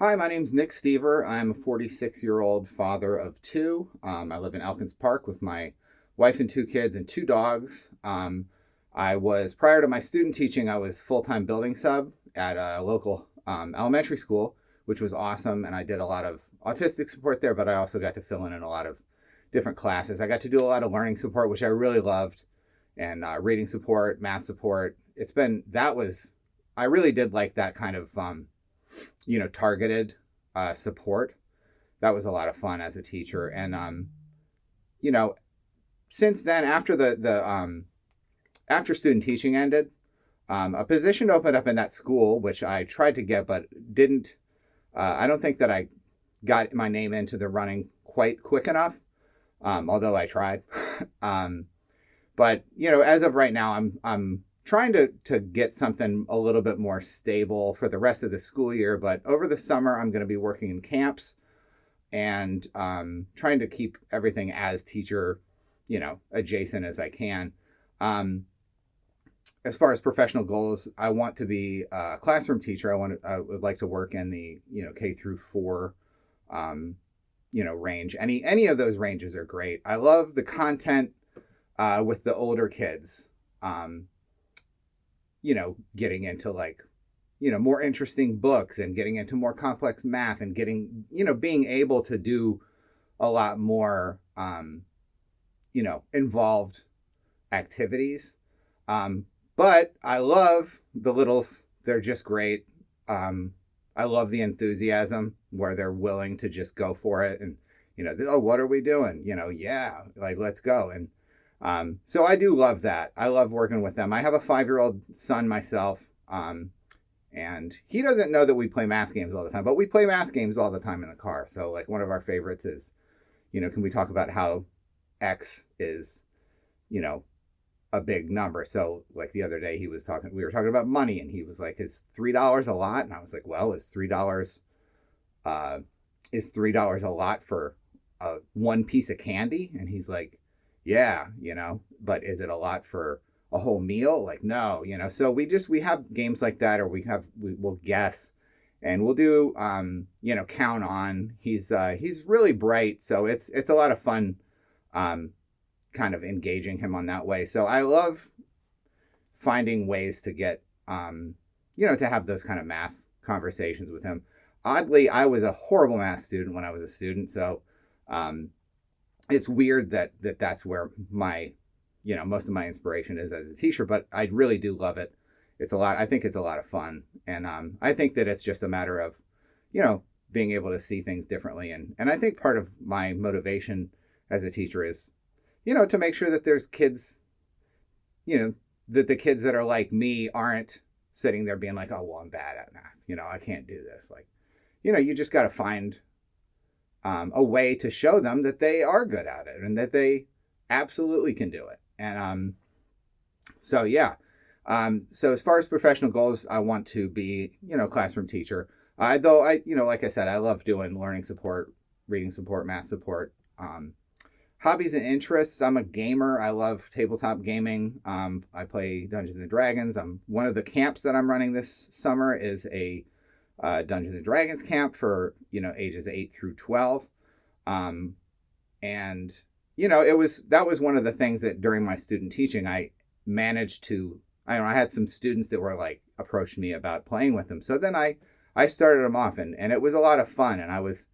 Hi, my name's Nick Steever. I'm a 46-year-old father of two. I live in Elkins Park with my wife and two kids and two dogs. Prior to my student teaching, I was full-time building sub at a local elementary school, which was awesome. And I did a lot of autistic support there, but I also got to fill in a lot of different classes. I got to do a lot of learning support, which I really loved, and reading support, math support. I really did like that kind of targeted support. That was a lot of fun as a teacher. And since then, after student teaching ended, a position opened up in that school, which I tried to get, but didn't. I don't think that I got my name into the running quite quick enough, although I tried. But as of right now, I'm trying to get something a little bit more stable for the rest of the school year. But over the summer, I'm going to be working in camps and trying to keep everything as teacher, adjacent as I can. As far as professional goals, I want to be a classroom teacher. I would like to work in the, K through 4, range. Any of those ranges are great. I love the content with the older kids. Getting into more interesting books and getting into more complex math and getting, being able to do a lot more, involved activities. But I love the littles. They're just great. I love the enthusiasm where they're willing to just go for it. And, oh, what are we doing? Yeah, let's go. And, so I do love that. I love working with them. I have a 5-year-old son myself, and he doesn't know that we play math games all the time, but we play math games all the time in the car. So one of our favorites is, can we talk about how X is, a big number? So the other day we were talking about money, and he was like, is $3 a lot? And I was like, well, is $3 a lot for one piece of candy? And he's like, yeah, but is it a lot for a whole meal? No, so we have games like that, or we'll guess, and we'll do, count on. He's really bright. So it's a lot of fun, kind of engaging him on that way. So I love finding ways to get, to have those kind of math conversations with him. Oddly, I was a horrible math student when I was a student. So, it's weird that's where my, most of my inspiration is as a teacher, but I really do love it. I think it's a lot of fun. And I think that it's just a matter of, being able to see things differently. And I think part of my motivation as a teacher is, to make sure that there's kids, that the kids that are like me aren't sitting there being like, oh, well, I'm bad at math. I can't do this. You just got to find a way to show them that they are good at it and that they absolutely can do it. And so as far as professional goals, I want to be, classroom teacher. Though like I said, I love doing learning support, reading support, math support. Hobbies and interests. I'm a gamer. I love tabletop gaming. I play Dungeons and Dragons. One of the camps that I'm running this summer is a Dungeons and Dragons camp for, ages 8 through 12. And, that was one of the things that during my student teaching, I managed to, I had some students that were approached me about playing with them. So then I started them off, and it was a lot of fun. And I was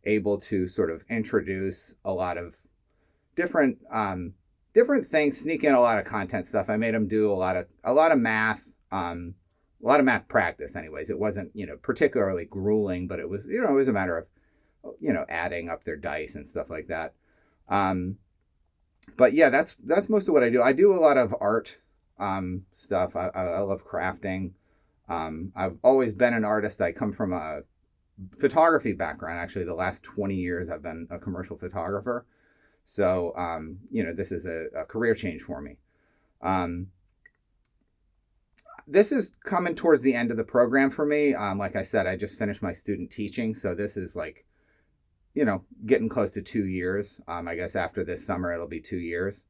able to sort of introduce a lot of different things, sneak in a lot of content stuff. I made them do a lot of math, a lot of math practice anyways. It wasn't, particularly grueling, but it was, it was a matter of, adding up their dice and stuff like that. But yeah, that's most of what I do. I do a lot of art, stuff. I love crafting. I've always been an artist. I come from a photography background. Actually, the last 20 years, I've been a commercial photographer. So, this is a career change for me. This is coming towards the end of the program for me. Like I said, I just finished my student teaching. So this is getting close to 2 years. I guess after this summer, it'll be 2 years.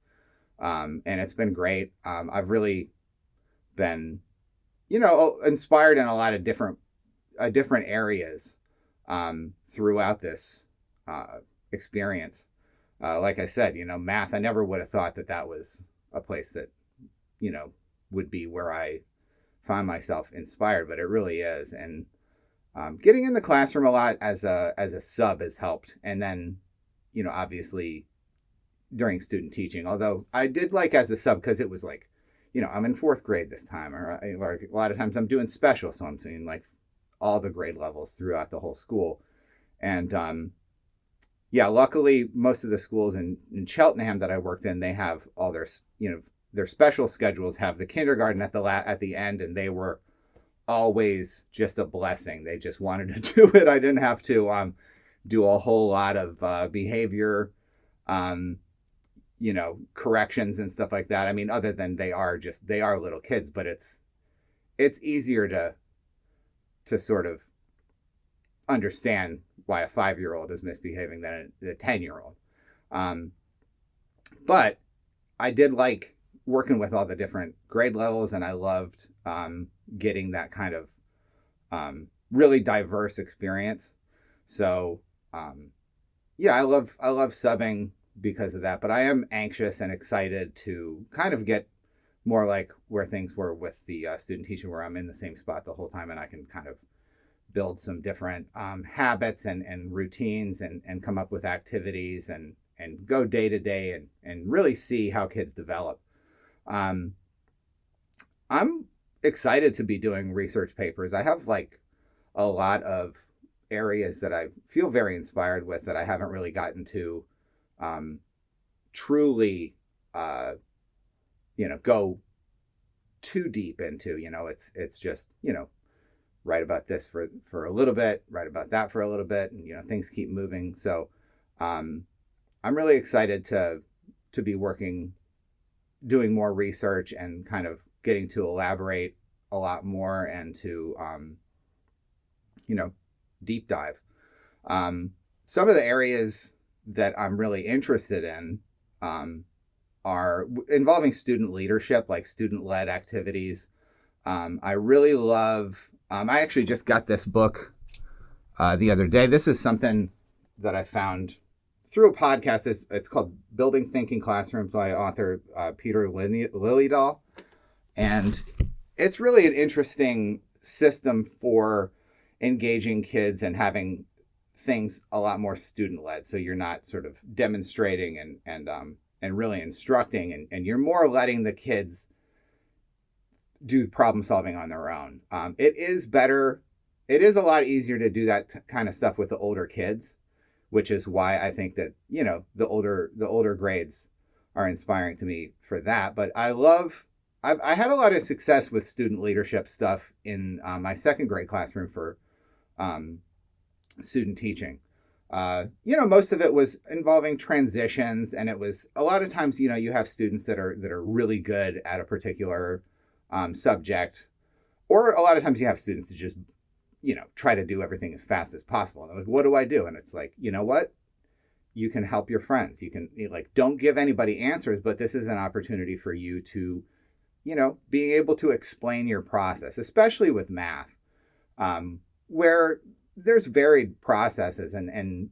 And it's been great. I've really been, inspired in a lot of different areas throughout this experience. Like I said, math, I never would have thought that was a place that, would be where I find myself inspired, but it really is. And getting in the classroom a lot as a sub has helped. And then, obviously during student teaching, although I did like as a sub because it was like, I'm in 4th grade this time, or a lot of times I'm doing special. So I'm seeing like all the grade levels throughout the whole school. And luckily most of the schools in Cheltenham that I worked in, they have all their, their special schedules have the kindergarten at the end, and they were always just a blessing. They just wanted to do it. I didn't have to do a whole lot of behavior, corrections and stuff like that. I mean, other than they are little kids, but it's easier to sort of understand why a 5-year-old is misbehaving than a 10-year-old. But I did like working with all the different grade levels, and I loved getting that kind of really diverse experience. So I love subbing because of that, but I am anxious and excited to kind of get more like where things were with the student teaching, where I'm in the same spot the whole time and I can kind of build some different habits and routines and come up with activities and go day to day and really see how kids develop. I'm excited to be doing research papers. I have like a lot of areas that I feel very inspired with that I haven't really gotten to truly, go too deep into. It's just, write about this for a little bit, write about that for a little bit, and things keep moving. So I'm really excited to be doing more research and kind of getting to elaborate a lot more and to deep dive. Some of the areas that I'm really interested in are involving student leadership, like student-led activities. I really love, I actually just got this book the other day. This is something that I found through a podcast. It's called Building Thinking Classrooms by author Peter Liljedahl. And it's really an interesting system for engaging kids and having things a lot more student-led. So you're not sort of demonstrating and really instructing, and you're more letting the kids do problem solving on their own. It is a lot easier to do that kind of stuff with the older kids, which is why I think that, the older grades are inspiring to me for that. But I had a lot of success with student leadership stuff in my 2nd grade classroom for student teaching. Most of it was involving transitions, and it was a lot of times, you have students that are really good at a particular subject, or a lot of times you have students that just, try to do everything as fast as possible. And they're like, what do I do? And it's like, you know what? You can help your friends. You can don't give anybody answers, but this is an opportunity for you to, being able to explain your process, especially with math, where there's varied processes and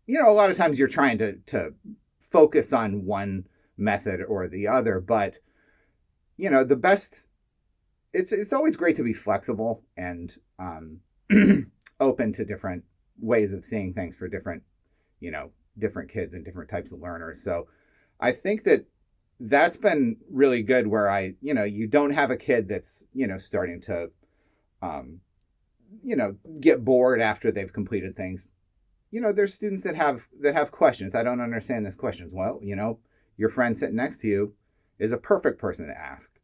a lot of times you're trying to focus on one method or the other, but the best, it's always great to be flexible and open to different ways of seeing things for different kids and different types of learners. So I think that's been really good, where you don't have a kid that's, starting to, get bored after they've completed things. There's students that have questions. I don't understand this question. Well, your friend sitting next to you is a perfect person to ask.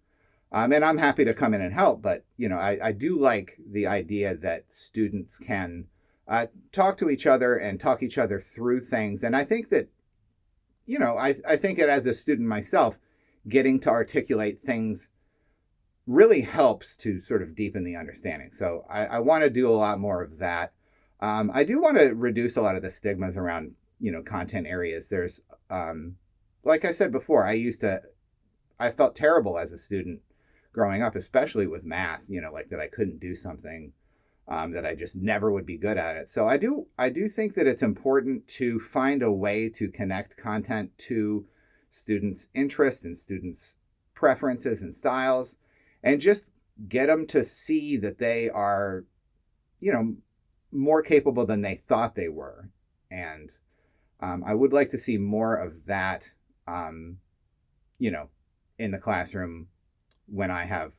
And I'm happy to come in and help, but, I do like the idea that students can talk to each other and talk each other through things. And I think that, I think that as a student myself, getting to articulate things really helps to sort of deepen the understanding. So I want to do a lot more of that. I do want to reduce a lot of the stigmas around, content areas. There's, like I said before, I felt terrible as a student growing up, especially with math, like that I couldn't do something that I just never would be good at it. So I do think that it's important to find a way to connect content to students' interests and students' preferences and styles, and just get them to see that they are, more capable than they thought they were. And I would like to see more of that, in the classroom when I have,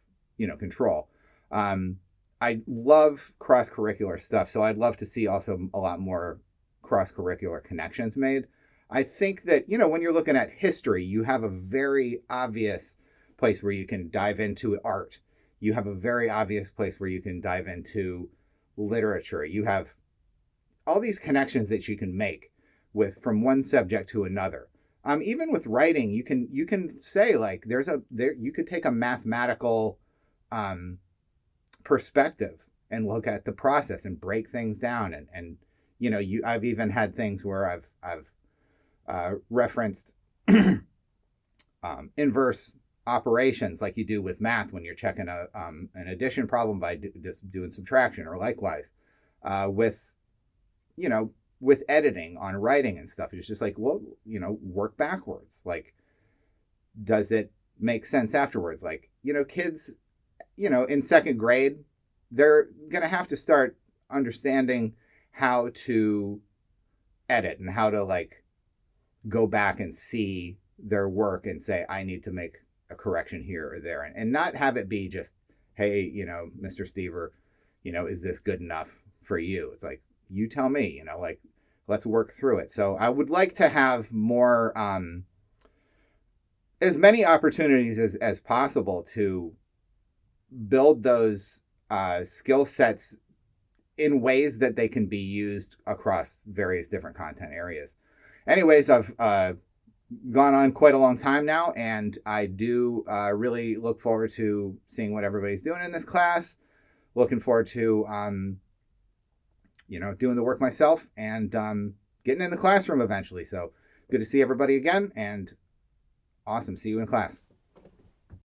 control. I love cross-curricular stuff, so I'd love to see also a lot more cross-curricular connections made. I think that, when you're looking at history, you have a very obvious place where you can dive into art. You have a very obvious place where you can dive into literature. You have all these connections that you can make from one subject to another. Even with writing, you can say like you could take a mathematical perspective and look at the process and break things down, and I've even had things where I've referenced inverse operations like you do with math when you're checking an addition problem by just doing subtraction, or likewise with editing on writing and stuff. It's just like, well, work backwards. Like, does it make sense afterwards? Like, kids, in second grade, they're going to have to start understanding how to edit and how to like go back and see their work and say, I need to make a correction here or there, and not have it be just, hey, Mr. Steever, is this good enough for you? It's like, you tell me, like, let's work through it. So I would like to have more, as many opportunities as possible to build those skill sets in ways that they can be used across various different content areas. Anyways, I've gone on quite a long time now, and I do really look forward to seeing what everybody's doing in this class. Looking forward to, doing the work myself and getting in the classroom eventually. So good to see everybody again, and awesome. See you in class.